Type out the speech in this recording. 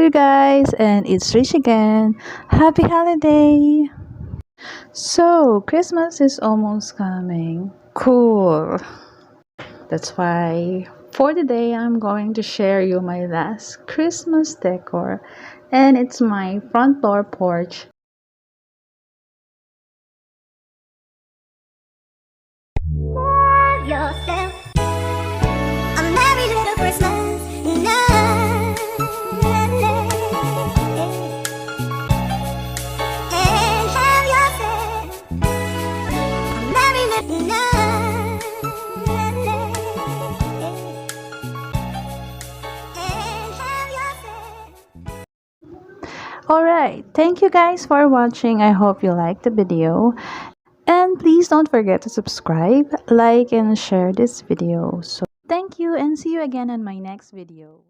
you guys, and it's Rich again. Happy holiday! So, Christmas is almost coming. Cool. That's why for today I'm going to share you my last Christmas decor, and it's my front door porch. Yourself a merry little Christmas night, and have yourself a merry little night, and have yourself. Alright, thank you guys for watching. I hope you liked the video. And please don't forget to subscribe, like, and share this video. So thank you, and see you again in my next video.